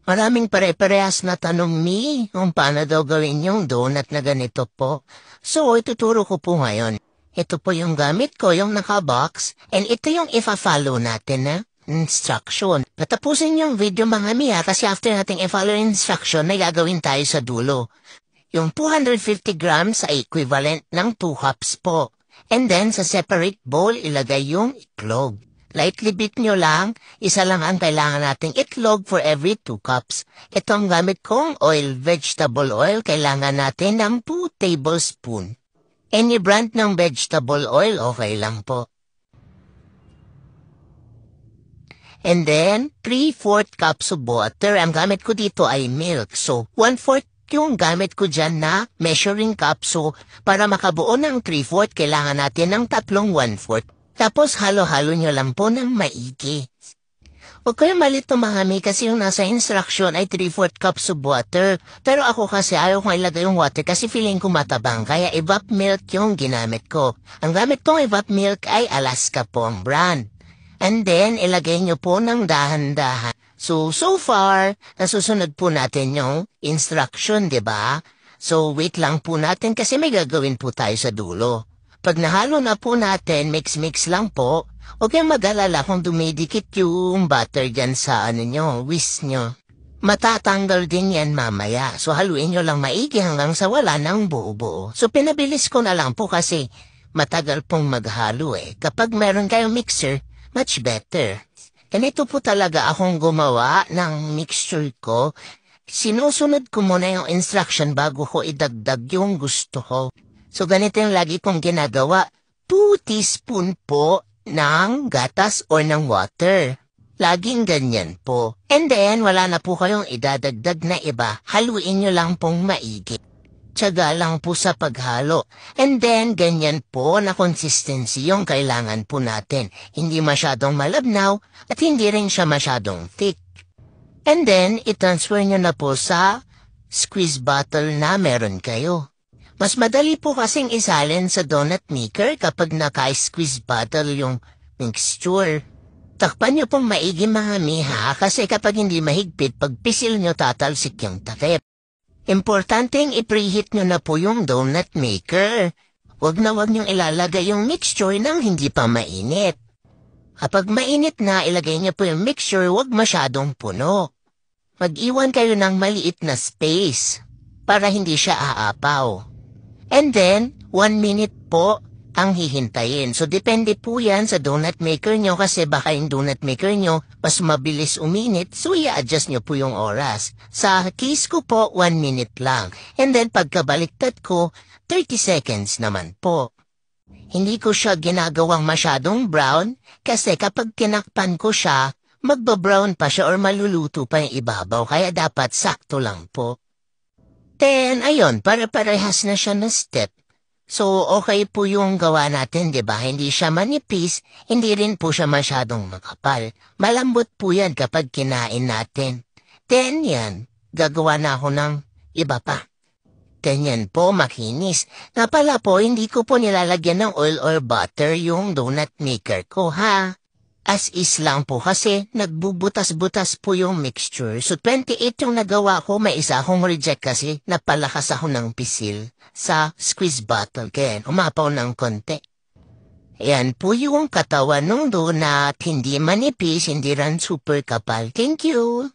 Maraming pare-parehas na tanong kung paano daw gawin yung donut na ganito po. So, ituturo ko po ngayon. Ito po yung gamit ko, yung naka-box, and ito yung ifa-follow natin na instruction. Patapusin yung video mga miya kasi after nating i-follow instruction, may gagawin tayo sa dulo. Yung 250 grams ay equivalent ng 2 cups po. And then, sa separate bowl, ilagay yung itlog. Lightly beat nyo lang, isa lang ang kailangan nating itlog for every 2 cups. Itong gamit kong vegetable oil, kailangan natin ng 2 tablespoon. Any brand ng vegetable oil, okay lang po. And then, 3/4 cups of water. Ang gamit ko dito ay milk. So, 1/4 yung gamit ko dyan na measuring cup. So, para makabuo ng 3/4, kailangan natin ng 1/4. Tapos, halo-halo nyo lang po ng maigi. Huwag kayong malito mga mi kasi yung nasa instruction ay 3/4 cups of water. Pero ako kasi ayaw kong ilagay yung water kasi feeling ko matabang. Kaya evap milk yung ginamit ko. Ang gamit kong evap milk ay Alaska po ang brand. And then, ilagay nyo po ng dahan-dahan. So far, nasusunod po natin yung instruction, diba? So, wait lang po natin kasi may gagawin po tayo sa dulo. Pag nahalo na po natin, mix-mix lang po. Huwag kayong mag-alala kung dumidikit yung butter dyan sa whisk nyo. Matatanggal din yan mamaya. So, haluin nyo lang maigi hanggang sa wala ng buo-buo. So, pinabilis ko na lang po kasi matagal pong maghalo eh. Kapag meron kayong mixer, much better. Ganito po talaga akong gumawa ng mixture ko. Sinusunod ko muna yung instruction bago ko idagdag yung gusto ko. So ganito yung lagi kong ginagawa. 2 teaspoon po ng gatas or ng water. Laging ganyan po. And then wala na po kayong idadagdag na iba. Haluin nyo lang pong maigi. Tiyaga lang po sa paghalo. And then, ganyan po na consistency yung kailangan po natin. Hindi masyadong malabnaw at hindi rin siya masyadong thick. And then, i-transfer nyo na po sa squeeze bottle na meron kayo. Mas madali po kasing isalin sa donut maker kapag naka-squeeze bottle yung mixture. Takpan nyo pong maigi mga miha kasi kapag hindi mahigpit, pag pisil nyo tatalsik yung takip. Importanteng i-preheat nyo na po yung donut maker. Huwag nyong ilalagay yung mixture nang hindi pa mainit. Kapag mainit na, ilagay nyo po yung mixture, huwag masyadong puno. Mag-iwan kayo ng maliit na space para hindi siya aapaw. And then, 1 minute po ang hihintayin. So, depende po yan sa donut maker nyo kasi baka yung donut maker nyo mas mabilis uminit, so i-adjust nyo po yung oras. Sa case ko po, 1 minute lang. And then, pagkabaliktad ko, 30 seconds naman po. Hindi ko siya ginagawang masyadong brown kasi kapag tinakpan ko siya, magba-brown pa siya or maluluto pa yung ibabaw, kaya dapat sakto lang po. Then, ayun, para-parehas na siya na step. So, okay po yung gawa natin, diba? Hindi siya manipis, hindi rin po siya masyadong makapal. Malambot po yan kapag kinain natin. Then yan, gagawa na ako ng iba pa. Ganyan po, makinis. Nga pala po, hindi ko po nilalagyan ng oil or butter yung donut maker ko, ha? As is lang po kasi nagbubutas-butas po yung mixture. So 28 yung nagawa ko, may isa akong reject kasi napalakas ako ng pisil sa squeeze bottle. Kaya umapaw ng konti. Ayan po yung katawan ng donut, hindi manipis, hindi rin super kapal. Thank you!